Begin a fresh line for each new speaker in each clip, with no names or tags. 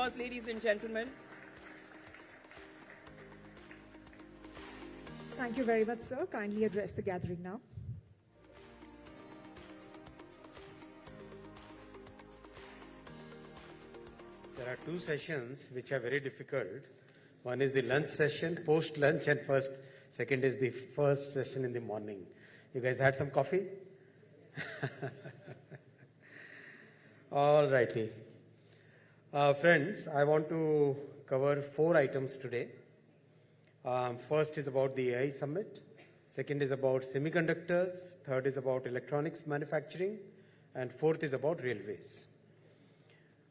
applause, ladies and gentlemen.
Thank you very much, sir. Kindly address the gathering now.
There are two sessions which are very difficult. One is the lunch session, post-lunch, and second is the first session in the morning. You guys had some coffee? All righty. Friends, I want to cover 4 items today. First is about the AI Summit. Second is about semiconductors. Third is about electronics manufacturing. And fourth is about railways.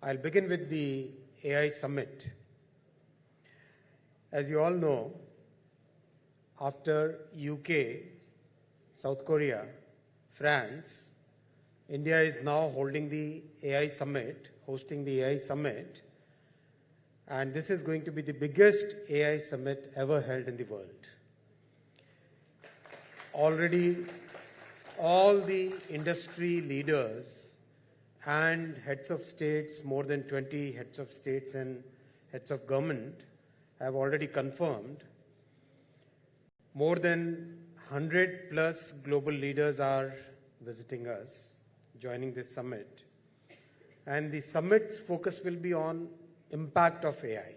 I'll begin with the AI Summit. As you all know, after UK, South Korea, France, India is now holding the AI Summit, hosting the AI Summit, and this is going to be the biggest AI Summit ever held in the world. Already, all the industry leaders and heads of states, more than 20 heads of states and heads of government have already confirmed. More than 100 plus global leaders are visiting us, joining this summit. And the summit's focus will be on impact of AI.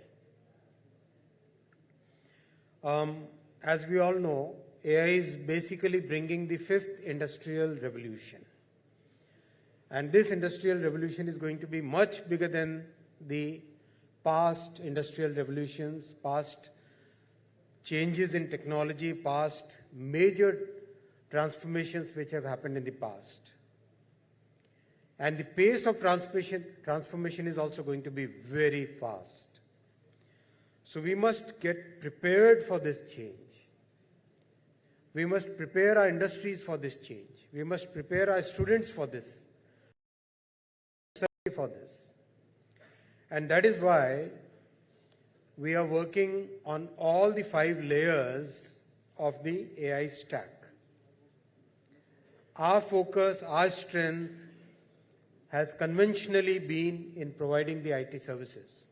As we all know, AI is basically bringing the 5th industrial revolution. And this industrial revolution is going to be much bigger than the past industrial revolutions, past changes in technology, past major transformations which have happened in the past. And the pace of transformation is also going to be very fast. So we must get prepared for this change. We must prepare our industries for this change. We must prepare our students for this. And that is why we are working on all the 5 layers of the AI stack. Our focus, our strength has conventionally been in providing the IT services.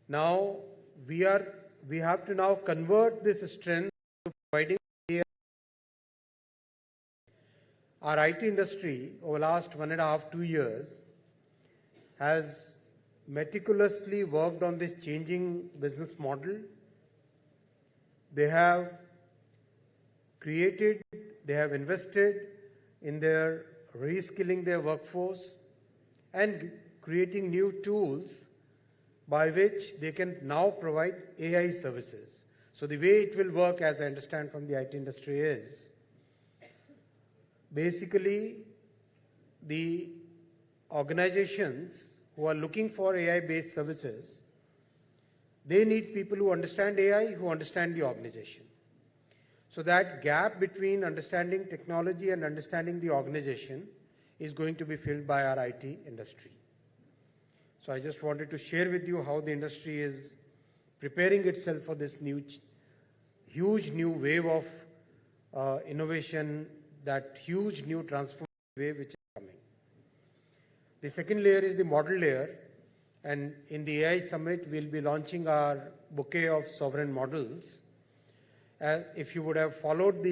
Now we have to now convert this strength to providing AI. Our IT industry over the last 1.5 to 2 years has meticulously worked on this changing business model. They have created, they have invested in their reskilling their workforce and creating new tools by which they can now provide AI services. So the way it will work, as I understand from the IT industry, is basically the organizations who are looking for AI-based services, they need people who understand AI, who understand the organization. So that gap between understanding technology and understanding the organization is going to be filled by our IT industry. So I just wanted to share with you how the industry is preparing itself for this huge new wave of innovation, that huge new transformation wave which is coming. The second layer is the model layer, and in the AI Summit we'll be launching our bouquet of sovereign models. If you would have followed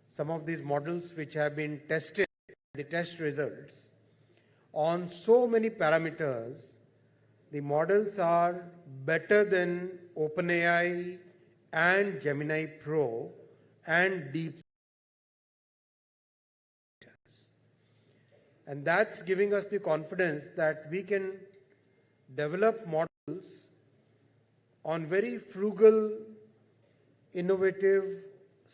some of these models which have been tested, the test results, on so many parameters, the models are better than OpenAI and Gemini Pro and Deep. And that's giving us the confidence that we can develop models on very frugal, innovative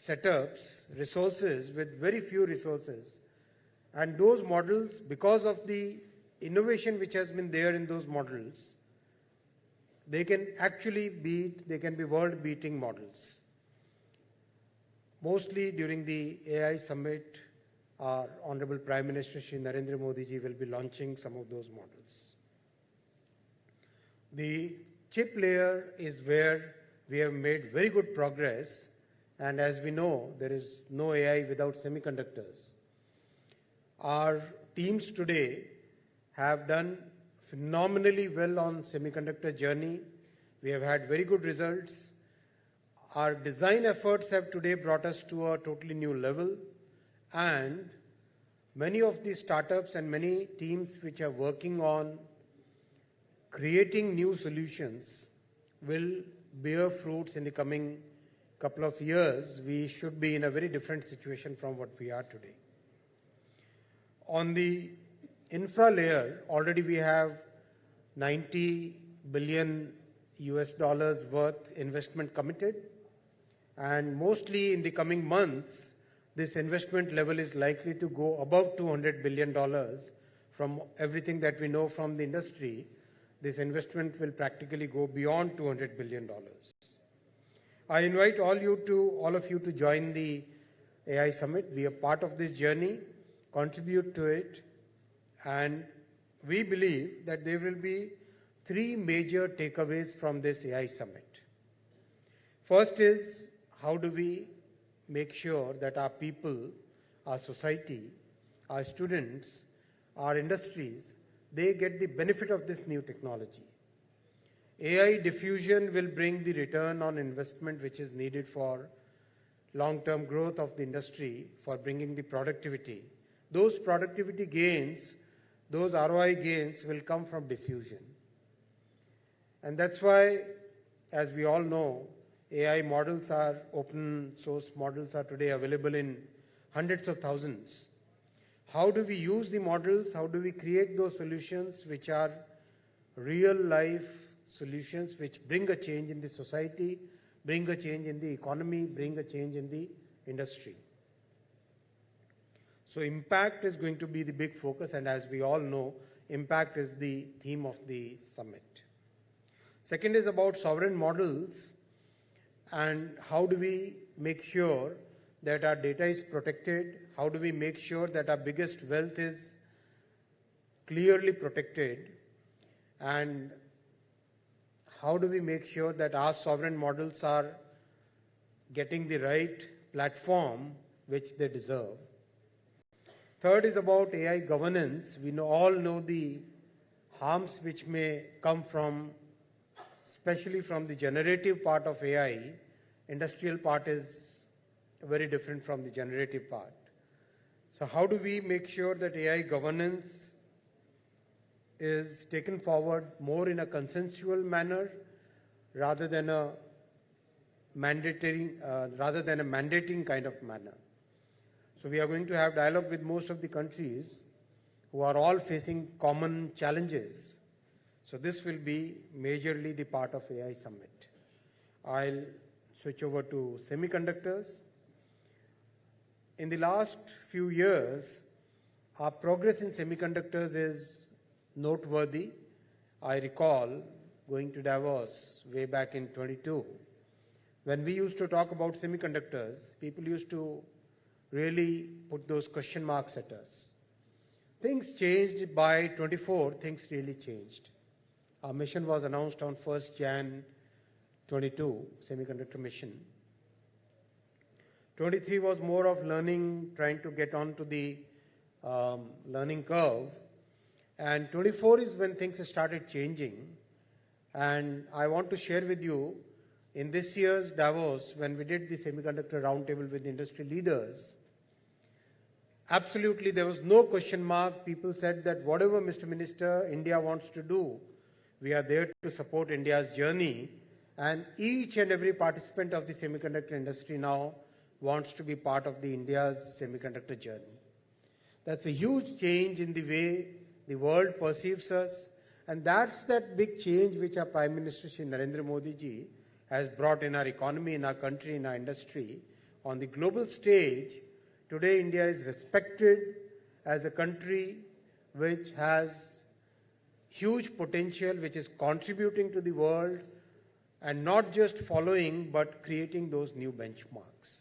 setups, resources, with very few resources. And those models, because of the innovation which has been there in those models, they can actually they can be world-beating models. Mostly during the AI Summit, our Honorable Prime Minister Shri Narendra Modi ji will be launching some of those models. The chip layer is where we have made very good progress, and as we know, there is no AI without semiconductors. Our teams today have done phenomenally well on semiconductor journey. We have had very good results. Our design efforts have today brought us to a totally new level, and many of the startups and many teams which are working on creating new solutions will bear fruits in the coming couple of years. We should be in a very different situation from what we are today. On the infra layer, already we have 90 billion US dollars worth investment committed, and mostly in the coming months, this investment level is likely to go above $200 billion. From everything that we know from the industry, this investment will practically go beyond $200 billion. I invite all of you to join the AI Summit, be a part of this journey, contribute to it, and we believe that there will be three major takeaways from this AI Summit. First is, how do we make sure that our people, our society, our students, our industries, they get the benefit of this new technology. AI diffusion will bring the return on investment which is needed for long-term growth of the industry, for bringing the productivity. Those productivity gains, those ROI gains will come from diffusion. And that's why, as we all know, AI models are open source models are today available in hundreds of thousands. How do we use the models? How do we create those solutions which are real life solutions which bring a change in the society, bring a change in the economy, bring a change in the industry? So impact is going to be the big focus, and as we all know, impact is the theme of the summit. Second is about sovereign models, and how do we make sure that our data is protected? How do we make sure that our biggest wealth is clearly protected? And how do we make sure that our sovereign models are getting the right platform which they deserve? Third is about AI governance. We all know the harms which may come from, especially from the generative part of AI. Industrial part is very different from the generative part. So how do we make sure that AI governance is taken forward more in a consensual manner rather than a mandating kind of manner? So we are going to have dialogue with most of the countries who are all facing common challenges. So this will be majorly the part of AI Summit. I'll switch over to semiconductors. In the last few years, our progress in semiconductors is noteworthy. I recall going to Davos way back in 22. When we used to talk about semiconductors, people used to really put those question marks at us. Things changed by 24, things really changed. Our mission was announced on 1st Jan 22, semiconductor mission. 23 was more of learning, trying to get onto the learning curve. And 24 is when things started changing. And I want to share with you, in this year's Davos, when we did the semiconductor roundtable with industry leaders, absolutely there was no question mark. People said that whatever Mr. Minister, India wants to do, we are there to support India's journey. And each and every participant of the semiconductor industry now wants to be part of the India's semiconductor journey. That's a huge change in the way the world perceives us. And that's that big change which our Prime Minister Shri Narendra Modi ji has brought in our economy, in our country, in our industry. On the global stage, today India is respected as a country which has huge potential, which is contributing to the world and not just following but creating those new benchmarks.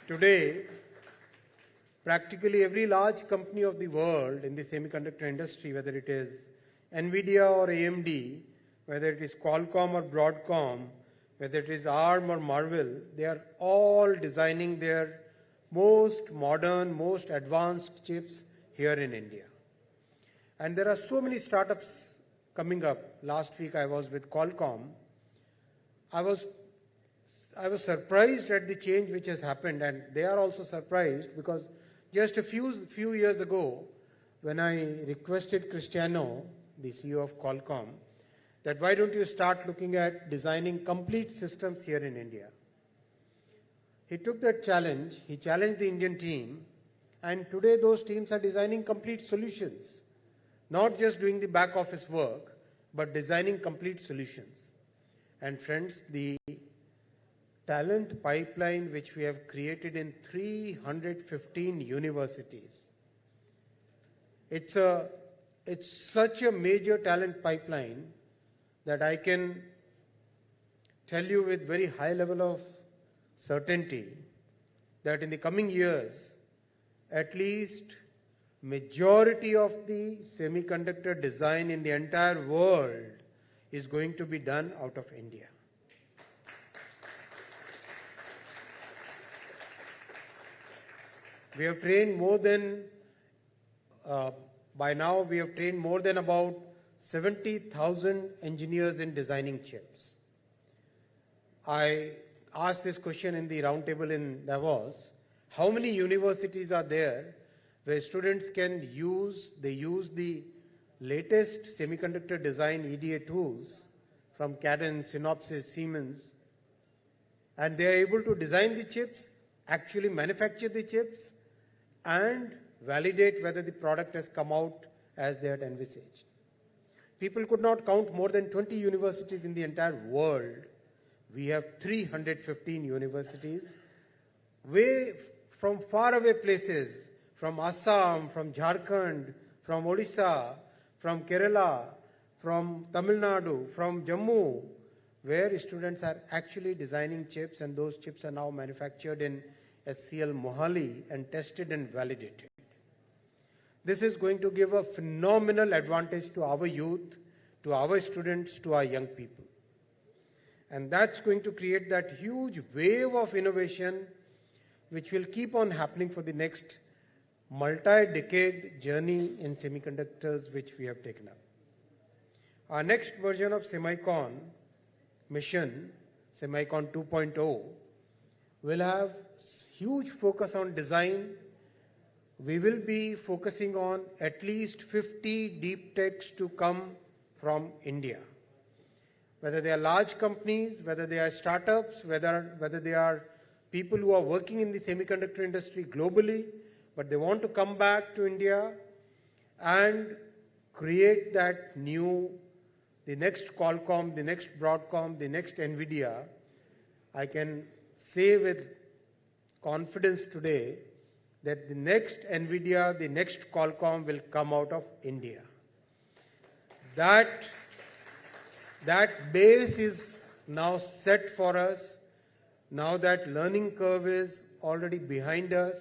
Today, practically every large company of the world in the semiconductor industry, whether it is NVIDIA or AMD, whether it is Qualcomm or Broadcom, whether it is ARM or Marvell, they are all designing their most modern, most advanced chips here in India. And there are so many startups coming up. Last week I was with Qualcomm. I was surprised at the change which has happened, and they are also surprised because just a few years ago, when I requested Cristiano, the CEO of Qualcomm, that why don't you start looking at designing complete systems here in India? He took that challenge, he challenged the Indian team, and today those teams are designing complete solutions. Not just doing the back office work, but designing complete solutions. And friends, the talent pipeline which we have created in 315 universities, it's such a major talent pipeline that I can tell you with very high level of certainty that in the coming years, at least majority of the semiconductor design in the entire world is going to be done out of India. We have trained more than, by now we have trained more than about 70,000 engineers in designing chips. I asked this question in the roundtable in Davos, how many universities are there where students can use the latest semiconductor design EDA tools from Cadence, Synopsys, Siemens, and they are able to design the chips, actually manufacture the chips, and validate whether the product has come out as they had envisaged. People could not count more than 20 universities in the entire world. We have 315 universities, way from faraway places, from Assam, from Jharkhand, from Odisha, from Kerala, from Tamil Nadu, from Jammu, where students are actually designing chips, and those chips are now manufactured in SCL Mohali and tested and validated. This is going to give a phenomenal advantage to our youth, to our students, to our young people. And that's going to create that huge wave of innovation which will keep on happening for the next multi-decade journey in semiconductors which we have taken up. Our next version of Semicon mission, Semicon 2.0, will have huge focus on design. We will be focusing on at least 50 deep techs to come from India. Whether they are large companies, whether they are startups, whether they are people who are working in the semiconductor industry globally, but they want to come back to India and create that new, the next Qualcomm, the next Broadcom, the next NVIDIA. I can say with confidence today that the next NVIDIA, the next Qualcomm will come out of India. That base is now set for us. Now that learning curve is already behind us,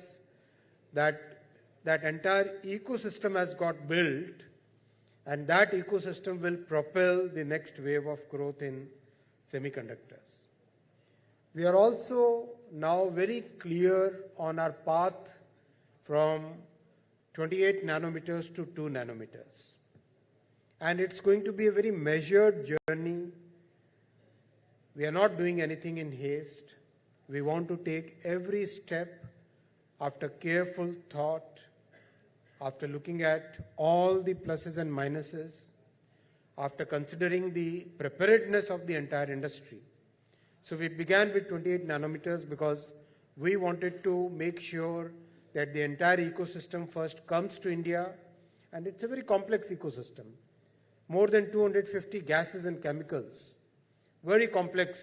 that entire ecosystem has got built, and that ecosystem will propel the next wave of growth in semiconductors. We are also now very clear on our path from 28 nanometers to 2 nanometers. And it's going to be a very measured journey. We are not doing anything in haste. We want to take every step after careful thought, after looking at all the pluses and minuses, after considering the preparedness of the entire industry. So we began with 28 nanometers because we wanted to make sure that the entire ecosystem first comes to India, and it's a very complex ecosystem. More than 250 gases and chemicals, very complex.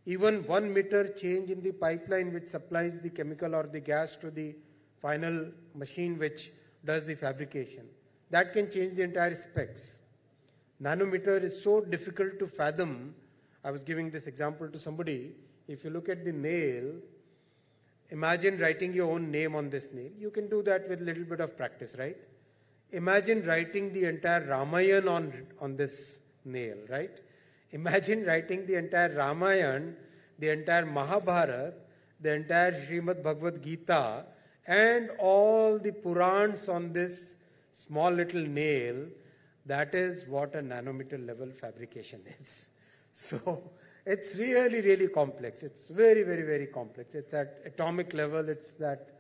Even 1 meter change in the pipeline which supplies the chemical or the gas to the final machine which does the fabrication, that can change the entire specs. Nanometer is so difficult to fathom. I was giving this example to somebody. If you look at the nail, imagine writing your own name on this nail. You can do that with a little bit of practice, right? Imagine writing the entire Ramayana on this nail, right? Imagine writing the entire Ramayana, the entire Mahabharata, the entire Srimad Bhagavad Gita, and all the Purans on this small little nail, that is what a nanometer level fabrication is. So it's really, really complex. It's very, very, very complex. It's at atomic level. It's that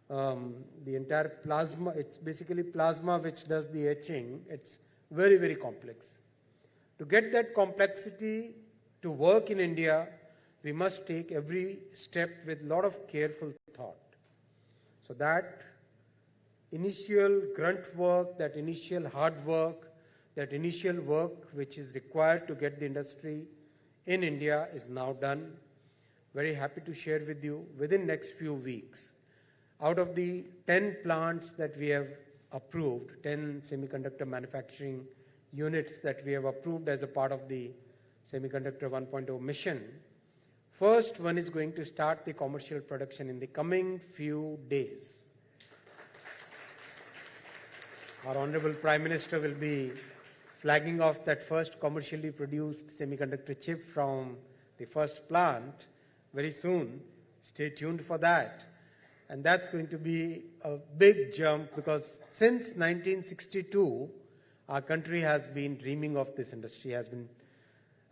the entire plasma, it's basically plasma which does the etching. It's very, very complex. To get that complexity to work in India, we must take every step with a lot of careful thought. So that initial grunt work, that initial hard work, that initial work which is required to get the industry in India is now done. Very happy to share with you within next few weeks. Out of the 10 plants that we have approved, 10 semiconductor manufacturing units that we have approved as a part of the Semiconductor 1.0 mission, first one is going to start the commercial production in the coming few days. Our Honorable Prime Minister will be flagging off that first commercially produced semiconductor chip from the first plant very soon. Stay tuned for that. And that's going to be a big jump because since 1962, our country has been dreaming of this industry,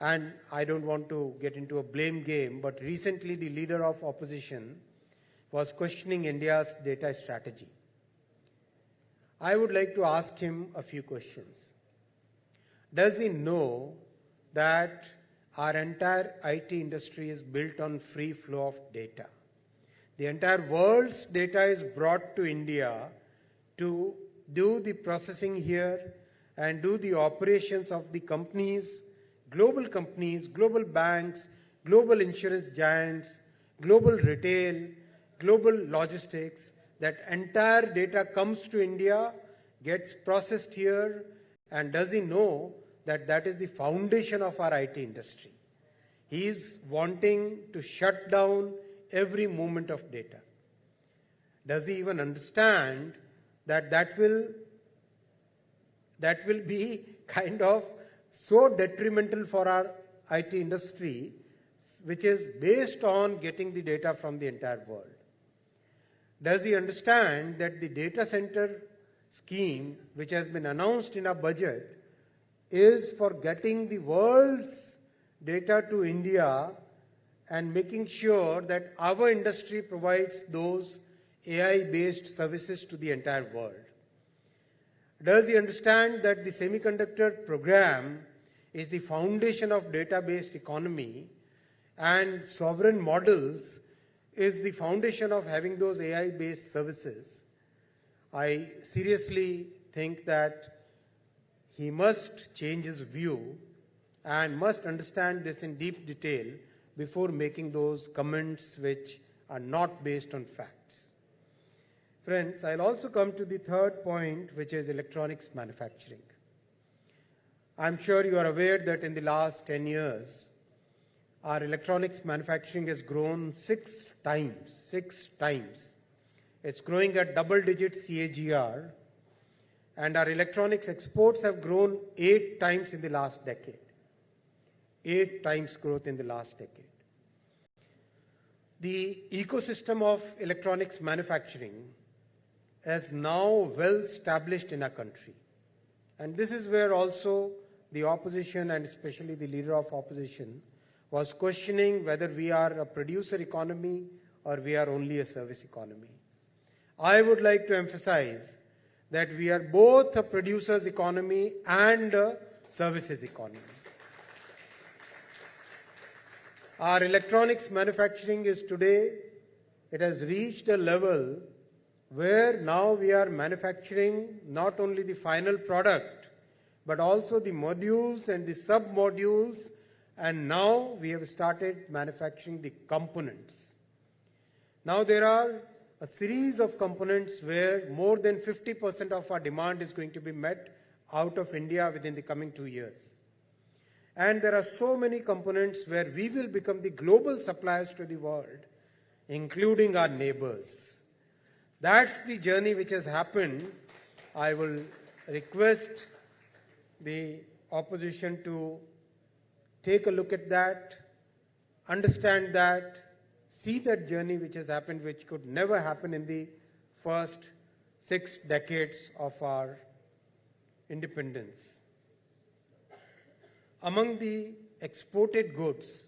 and I don't want to get into a blame game, but recently the leader of opposition was questioning India's data strategy. I would like to ask him a few questions. Does he know that our entire IT industry is built on free flow of data? The entire world's data is brought to India to do the processing here and do the operations of the companies, global banks, global insurance giants, global retail, global logistics. That entire data comes to India, gets processed here, and does he know that that is the foundation of our IT industry? He is wanting to shut down every movement of data. Does he even understand that that will be kind of so detrimental for our IT industry, which is based on getting the data from the entire world? Does he understand that the data center scheme, which has been announced in our budget, is for getting the world's data to India and making sure that our industry provides those AI-based services to the entire world? Does he understand that the semiconductor program is the foundation of data-based economy and sovereign models is the foundation of having those AI-based services? I seriously think that he must change his view and must understand this in deep detail before making those comments which are not based on facts. Friends, I'll also come to the third point, which is electronics manufacturing. I'm sure you are aware that in the last 10 years, our electronics manufacturing has grown 6 times. It's growing at double-digit CAGR, and our electronics exports have grown 8 times in the last decade. 8 times growth in the last decade. The ecosystem of electronics manufacturing is now well established in our country. And this is where also the opposition, and especially the leader of opposition, was questioning whether we are a producer economy or we are only a service economy. I would like to emphasize that we are both a producer's economy and a services economy. Our electronics manufacturing is today, it has reached a level where now we are manufacturing not only the final product, but also the modules and the sub-modules, and now we have started manufacturing the components. Now there are a series of components where more than 50% of our demand is going to be met out of India within the coming 2 years. And there are so many components where we will become the global suppliers to the world, including our neighbors. That's the journey which has happened. I will request the opposition to take a look at that, understand that, see that journey which has happened, which could never happen in the first 6 decades of our independence. Among the exported goods,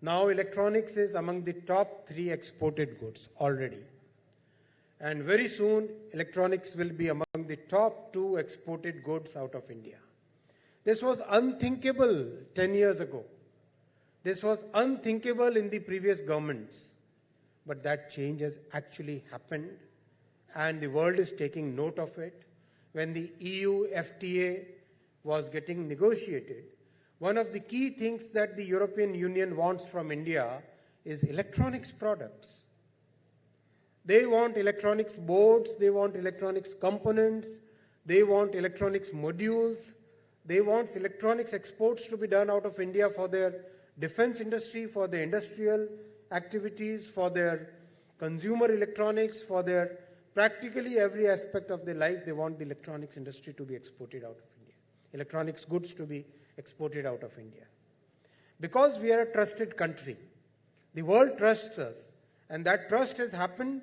now electronics is among the top 3 exported goods already. And very soon, electronics will be among the top 2 exported goods out of India. This was unthinkable 10 years ago. This was unthinkable in the previous governments. But that change has actually happened, and the world is taking note of it. When the EU FTA was getting negotiated, one of the key things that the European Union wants from India is electronics products. They want electronics boards, they want electronics components, they want electronics modules, they want electronics exports to be done out of India for their defense industry, for their industrial activities, for their consumer electronics, for their practically every aspect of their life. They want the electronics industry to be exported out of India, electronics goods to be exported out of India. Because we are a trusted country, the world trusts us, and that trust has happened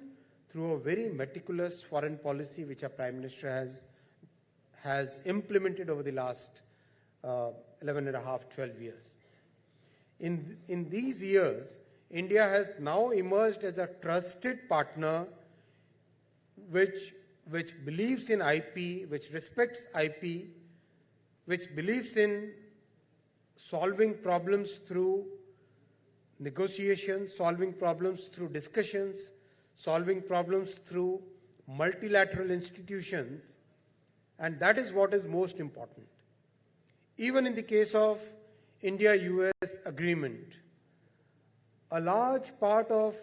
through a very meticulous foreign policy which our Prime Minister has implemented over the last 11 and a half, 12 years. In these years, India has now emerged as a trusted partner which believes in IP, which respects IP, which believes in solving problems through negotiations, solving problems through discussions, solving problems through multilateral institutions, and that is what is most important. Even in the case of India-US agreement, a large part of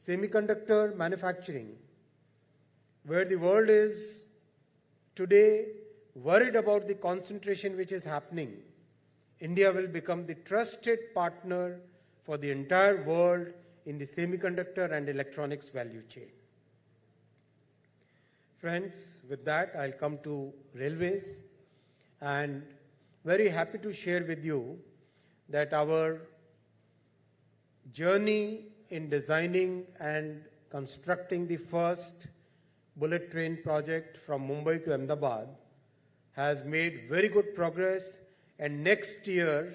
semiconductor manufacturing, where the world is today worried about the concentration which is happening, India will become the trusted partner for the entire world in the semiconductor and electronics value chain. Friends, with that, I'll come to railways, and very happy to share with you that our journey in designing and constructing the first bullet train project from Mumbai to Ahmedabad has made very good progress, and next year,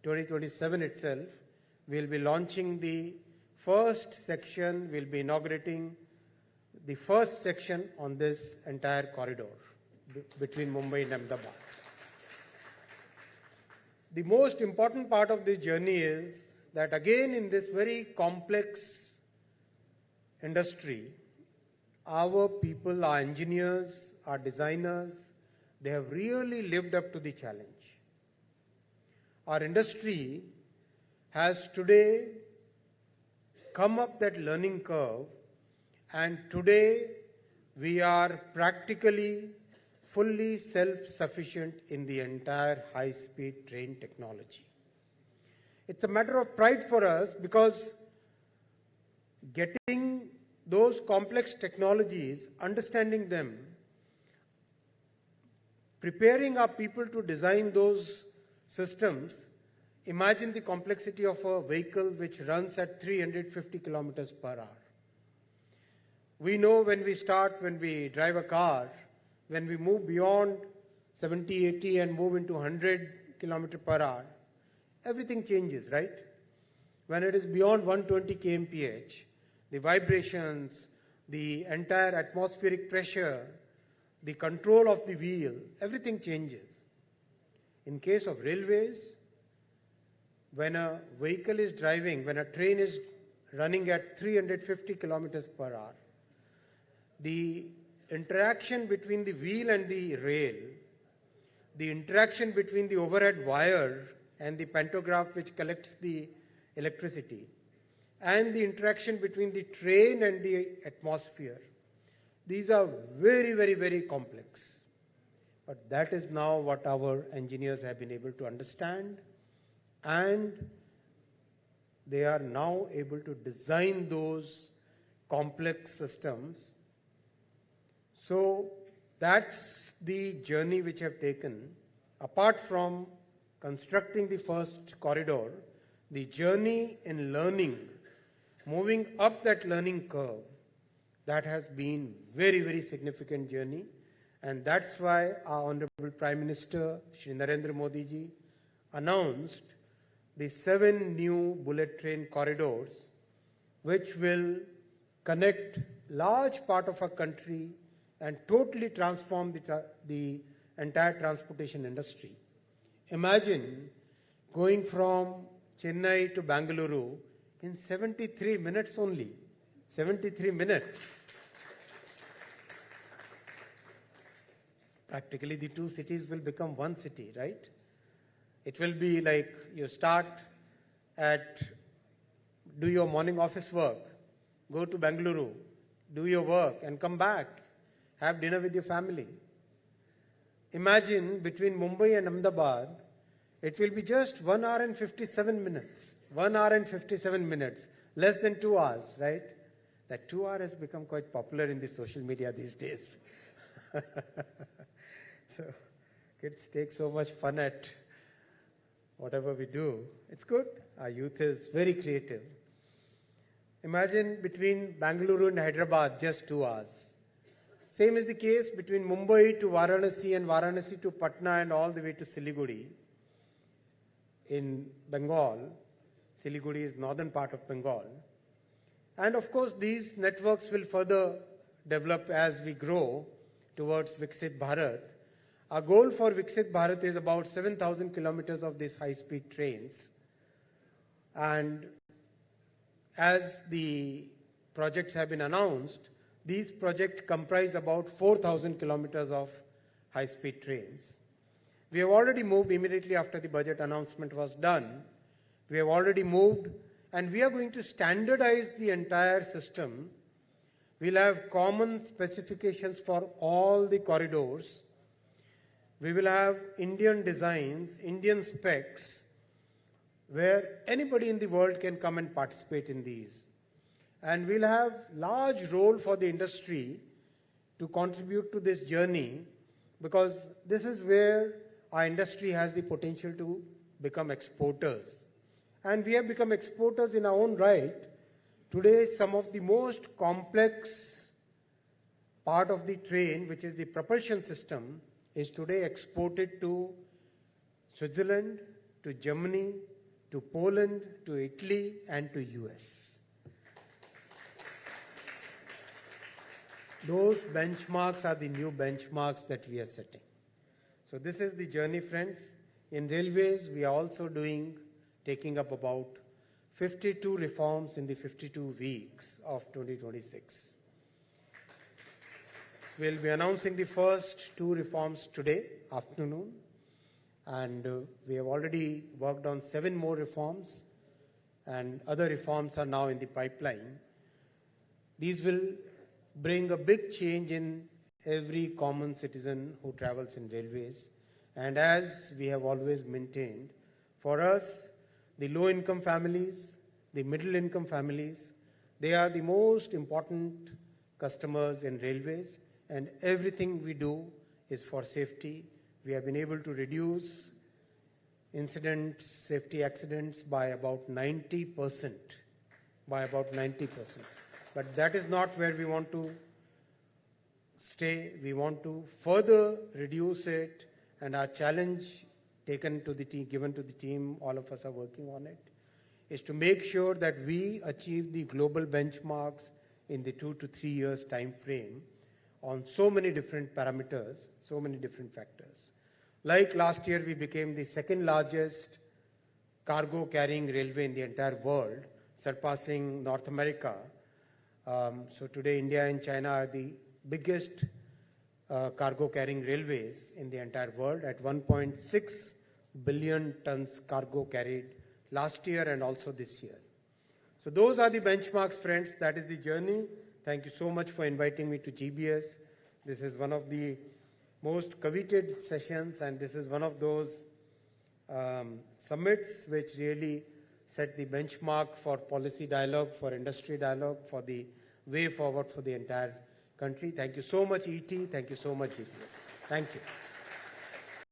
2027 itself, we'll be launching the first section, we'll be inaugurating the first section on this entire corridor between Mumbai and Ahmedabad. The most important part of this journey is that again in this very complex industry, our people, our engineers, our designers, they have really lived up to the challenge. Our industry has today come up that learning curve, and today we are practically fully self-sufficient in the entire high-speed train technology. It's a matter of pride for us because getting those complex technologies, understanding them, preparing our people to design those systems. Imagine the complexity of a vehicle which runs at 350 kilometers per hour. We know when we drive a car, when we move beyond 70, 80 and move into 100 kilometers per hour, everything changes, right? When it is beyond 120 kmph, the vibrations, the entire atmospheric pressure, the control of the wheel, everything changes. In case of railways, when a vehicle is driving, when a train is running at 350 kilometers per hour, the interaction between the wheel and the rail, the interaction between the overhead wire and the pantograph which collects the electricity, and the interaction between the train and the atmosphere, these are very, very, very complex. But that is now what our engineers have been able to understand, and they are now able to design those complex systems. So that's the journey which I've taken. Apart from constructing the first corridor, the journey in learning, moving up that learning curve, That has been very, very significant journey. And that's why our Honorable Prime Minister, Shri Narendra Modi ji, announced the 7 new bullet train corridors, which will connect large part of our country and totally transform the entire transportation industry. Imagine going from Chennai to Bangalore in 73 minutes only. 73 minutes. Practically the two cities will become one city, right? It will be like you start at, do your morning office work, go to Bangalore, do your work and come back, have dinner with your family. Imagine between Mumbai and Ahmedabad, it will be just 1 hour and 57 minutes. 1 hour and 57 minutes, less than 2 hours, right? That 2 hours has become quite popular in the social media these days. So kids take so much fun at whatever we do. It's good. Our youth is very creative. Imagine between Bangalore and Hyderabad, just 2 hours. Same is the case between Mumbai to Varanasi and Varanasi to Patna and all the way to Siliguri. In Bengal, Siliguri is northern part of Bengal. And of course, these networks will further develop as we grow towards Viksit Bharat. Our goal for Viksit Bharat is about 7,000 kilometers of these high-speed trains. And as the projects have been announced, these projects comprise about 4,000 kilometers of high-speed trains. We have already moved immediately after the budget announcement was done. We have already moved, and we are going to standardize the entire system. We'll have common specifications for all the corridors. We will have Indian designs, Indian specs, where anybody in the world can come and participate in these. And we'll have large role for the industry to contribute to this journey, because this is where our industry has the potential to become exporters. And we have become exporters in our own right. Today, some of the most complex part of the train, which is the propulsion system, is today exported to Switzerland, to Germany, to Poland, to Italy, and to US. Those benchmarks are the new benchmarks that we are setting. So this is the journey, friends. In railways, we are also taking up about 52 reforms in the 52 weeks of 2026. We'll be announcing the first 2 reforms today afternoon, and we have already worked on 7 more reforms, and other reforms are now in the pipeline. These will bring a big change in every common citizen who travels in railways. And as we have always maintained, for us, the low-income families, the middle-income families, they are the most important customers in railways, and everything we do is for safety. We have been able to reduce incidents, safety accidents by about 90%. But that is not where we want to stay. We want to further reduce it, and our challenge given to the team, all of us are working on it, is to make sure that we achieve the global benchmarks in the 2 to 3 years time frame on so many different parameters, so many different factors. Like last year, we became the 2nd largest cargo carrying railway in the entire world, surpassing North America. So today, India and China are the biggest cargo carrying railways in the entire world at 1.6 billion tons cargo carried last year and also this year. So those are the benchmarks, friends. That is the journey. Thank you so much for inviting me to GBS. This is one of the most coveted sessions, and this is one of those summits which really set the benchmark for policy dialogue, for industry dialogue, for the way forward for the entire country. Thank you so much, ET. Thank you so much, GBS. Thank you.